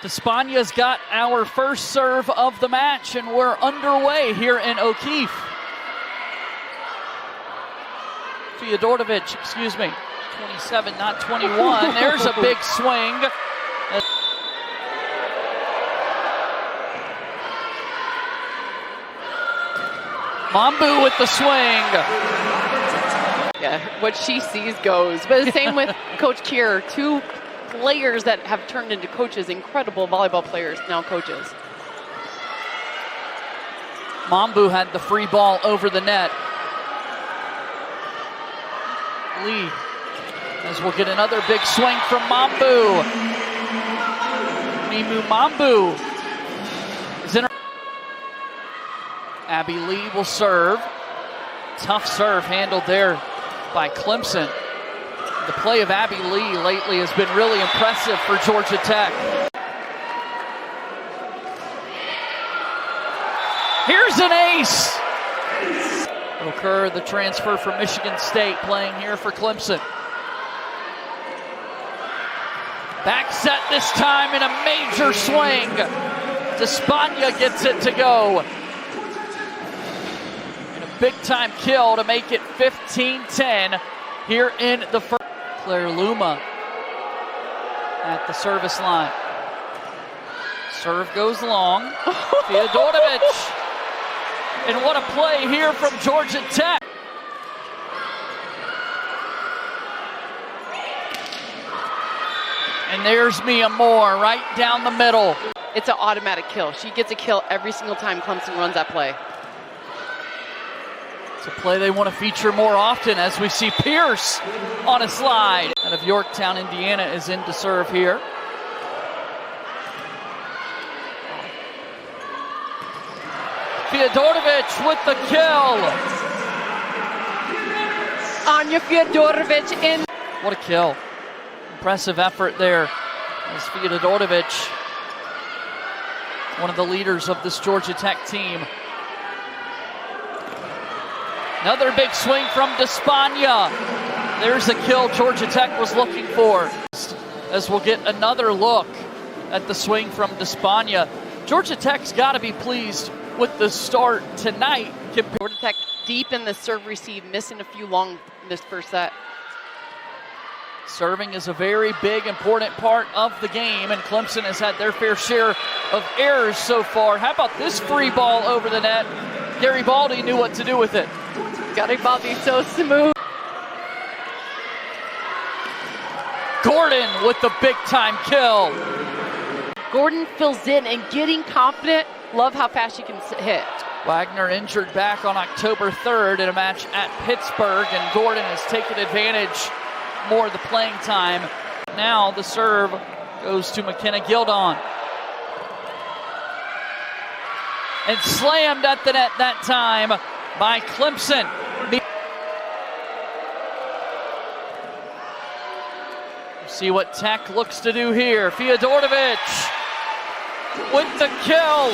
Despanya's got our first serve of the match, and we're underway here in O'Keefe. Fyodorovic, 27, not 21. There's a big swing. Mambu with the swing. Yeah, what she sees goes. But the same with Coach Kier. Two players that have turned into coaches, incredible volleyball players, now coaches. Mambu had the free ball over the net. Lee, as we'll get another big swing from Mambu. Mimu Mambu is in her. Abby Lee will serve. Tough serve handled there by Clemson. The play of Abby Lee lately has been really impressive for Georgia Tech. Here's an ace. Okur, the transfer from Michigan State, playing here for Clemson. Back set this time in a major swing. Despania gets it to go. And a big time kill to make it 15-10 here in the first. Claire Luma at the service line. Serve goes long. Fyodorovic. And what a play here from Georgia Tech. And there's Mia Moore right down the middle. It's an automatic kill. She gets a kill every single time Clemson runs that play. It's a play they want to feature more often, as we see Pierce on a slide. Out of Yorktown, Indiana is in to serve here. Fyodorovic with the kill. Anya Fyodorovic in. What a kill. Impressive effort there as Fyodorovic, one of the leaders of this Georgia Tech team. Another big swing from Despania. There's the kill Georgia Tech was looking for. As we'll get another look at the swing from Despania. Georgia Tech's got to be pleased with the start tonight. Georgia Tech deep in the serve receive, missing a few long in this first set. Serving is a very big, important part of the game, and Clemson has had their fair share of errors so far. How about this free ball over the net? Garibaldi knew what to do with it. Garibaldi so smooth. Gordon with the big-time kill. Gordon fills in and getting confident. Love how fast she can hit. Wagner injured back on October 3rd in a match at Pittsburgh, and Gordon has taken advantage more of the playing time. Now the serve goes to McKenna Gildon. And slammed at the net that time by Clemson. See what Tech looks to do here. Fyodorovic with the kill.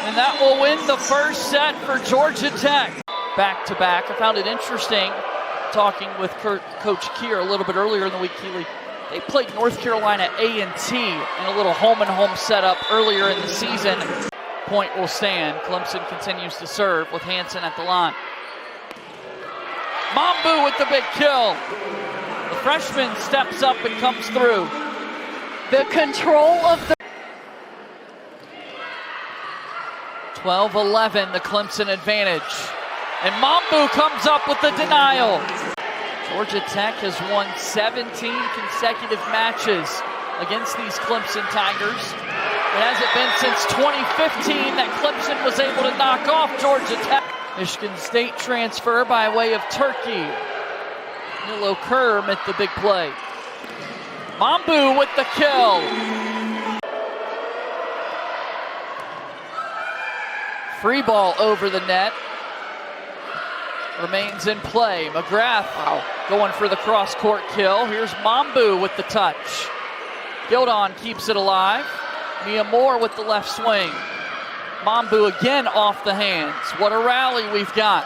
And that will win the first set for Georgia Tech. Back-to-back. I found it interesting talking with Coach Kier a little bit earlier in the week, Keeley. They played North Carolina A&T in a little home-and-home setup earlier in the season. Point will stand. Clemson continues to serve with Hansen at the line. Mambu with the big kill. The freshman steps up and comes through. The control of the 12-11, the Clemson advantage. And Mambu comes up with the denial. Georgia Tech has won 17 consecutive matches against these Clemson Tigers. It hasn't been since 2015 that Clemson was able to knock off Georgia Tech. Michigan State transfer by way of Turkey. Milo Kerr at the big play. Mambu with the kill. Free ball over the net. Remains in play. McGrath going for the cross-court kill. Here's Mambu with the touch. Gildon keeps it alive. Mia Moore with the left swing. Mambu again off the hands. What a rally we've got.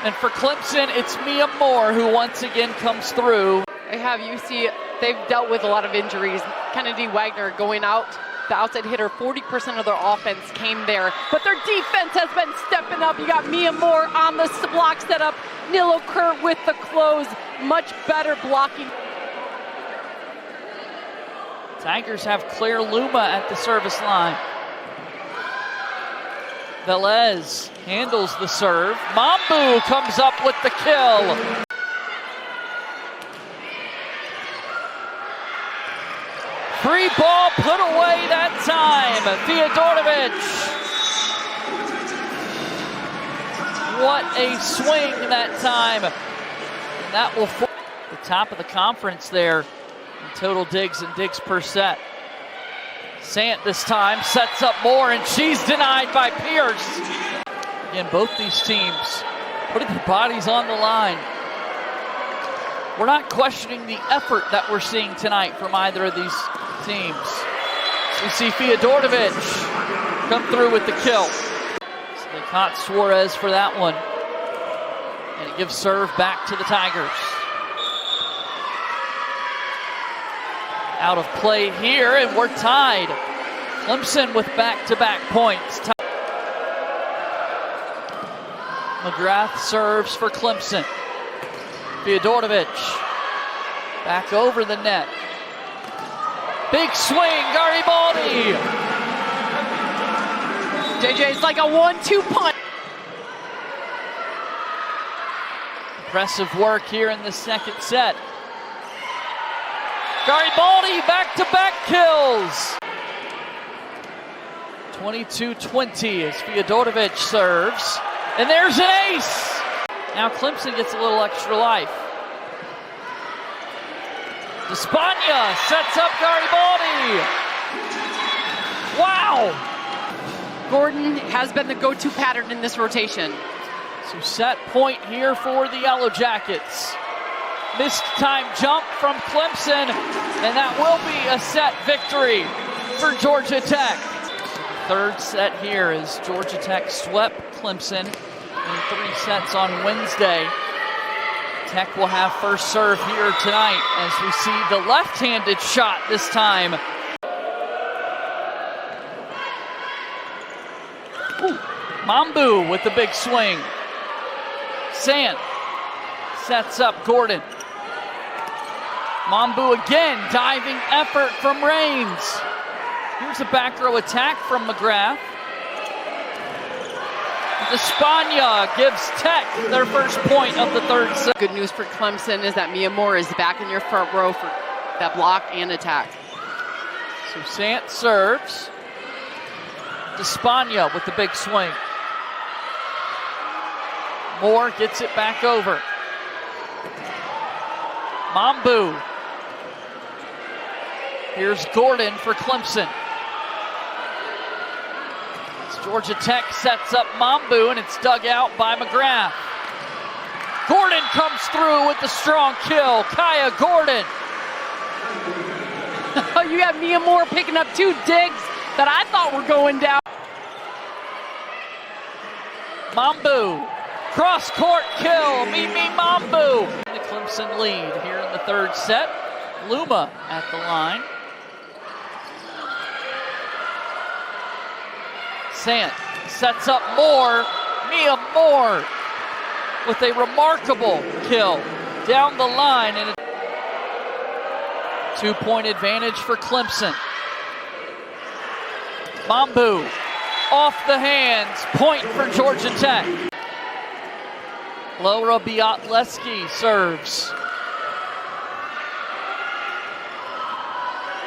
And for Clemson, it's Mia Moore who once again comes through. They have UC they've dealt with a lot of injuries. Kennedy Wagner going out, the outside hitter, 40% of their offense came there. But their defense has been stepping up. You got Mia Moore on the block setup. Nilo Kerr with the close. Much better blocking. Tigers have Claire Luma at the service line. Velez handles the serve. Mambu comes up with the kill. Free ball put away that time. Fiodorovic. What a swing that time. And that will force the top of the conference there in total digs and digs per set. Sant this time sets up more, and she's denied by Pierce. Again, both these teams putting their bodies on the line. We're not questioning the effort that we're seeing tonight from either of these teams. We see Fiodorovic come through with the kill. So they caught Suarez for that one. And it gives serve back to the Tigers. Out of play here, and we're tied. Clemson with back-to-back points. McGrath serves for Clemson. Fiodorovic back over the net. Big swing, Garibaldi. JJ, it's like a 1-2 punch. Impressive work here in the second set. Garibaldi back-to-back kills. 22-20 as Fiodorovic serves. And there's an ace. Now Clemson gets a little extra life. Despagna sets up Garibaldi. Wow. Gordon has been the go-to pattern in this rotation. So set point here for the Yellow Jackets. Missed time jump from Clemson, and that will be a set victory for Georgia Tech. Third set here as Georgia Tech swept Clemson in 3 sets on Wednesday. Tech will have first serve here tonight as we see the left-handed shot this time. Ooh. Mambu with the big swing. Sant sets up Gordon. Mambu again, diving effort from Raines. Here's a back row attack from McGrath. Despagna gives Tech their first point of the third set. Good news for Clemson is that Mia Moore is back in your front row for that block and attack. So Sant serves. Despagna with the big swing. Moore gets it back over. Mambu. Here's Gordon for Clemson. Georgia Tech sets up Mambu, and it's dug out by McGrath. Gordon comes through with the strong kill. Kaya Gordon. You have Mia Moore picking up 2 digs that I thought were going down. Mambu. Cross-court kill. Mimi Mambu. The Clemson lead here in the third set. Luma at the line. Sant sets up Moore. Mia Moore with a remarkable kill down the line, and a 2-point advantage for Clemson. Mambu off the hands, point for Georgia Tech. Laura Biatleski serves.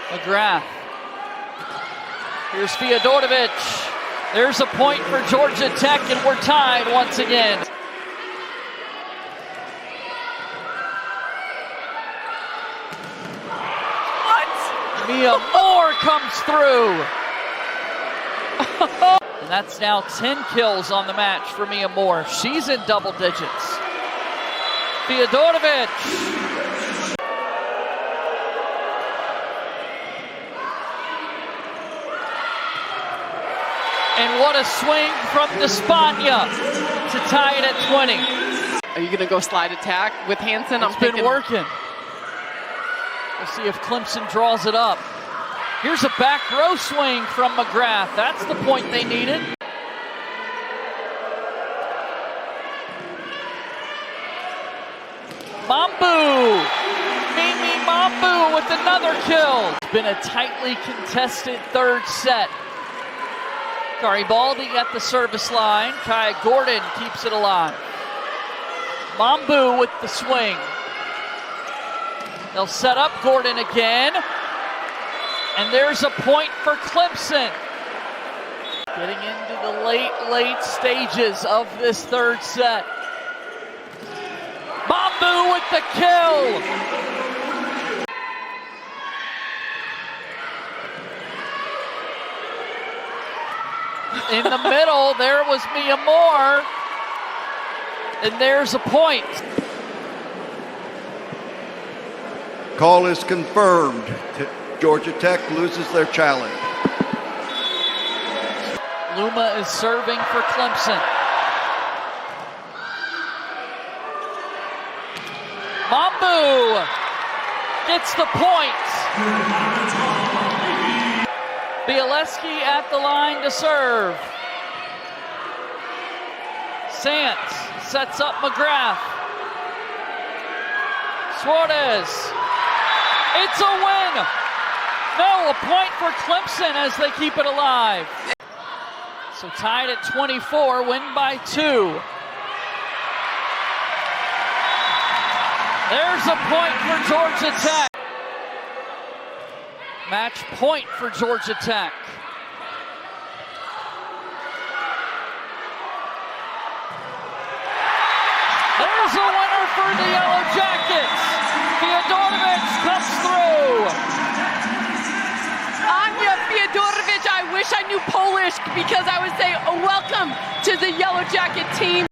McGrath. Here's Fiodorovic. There's a point for Georgia Tech, and we're tied once again. What? Mia Moore comes through. And that's now 10 kills on the match for Mia Moore. She's in double digits. Fiodorovic. And what a swing from Despagna to tie it at 20. Are you going to go slide attack with Hansen? It's been working. We'll see if Clemson draws it up. Here's a back row swing from McGrath. That's the point they needed. Mambu! Mimi Mambu with another kill. It's been a tightly contested third set. Garibaldi at the service line. Kaya Gordon keeps it alive. Mambu with the swing. They'll set up Gordon again. And there's a point for Clemson. Getting into the late stages of this third set. Mambu with the kill. In the middle, there was Mia Moore. And there's a point. Call is confirmed. Georgia Tech loses their challenge. Luma is serving for Clemson. Mambu gets the point. Bialeski at the line to serve. Sant sets up McGrath. Suarez. It's a win. No, a point for Clemson as they keep it alive. So tied at 24, win by 2. There's a point for Georgia Tech. Match point for Georgia Tech. There's a winner for the Yellow Jackets. Fiodorovic comes through. Anya Fiodorovic, I wish I knew Polish because I would say welcome to the Yellow Jacket team.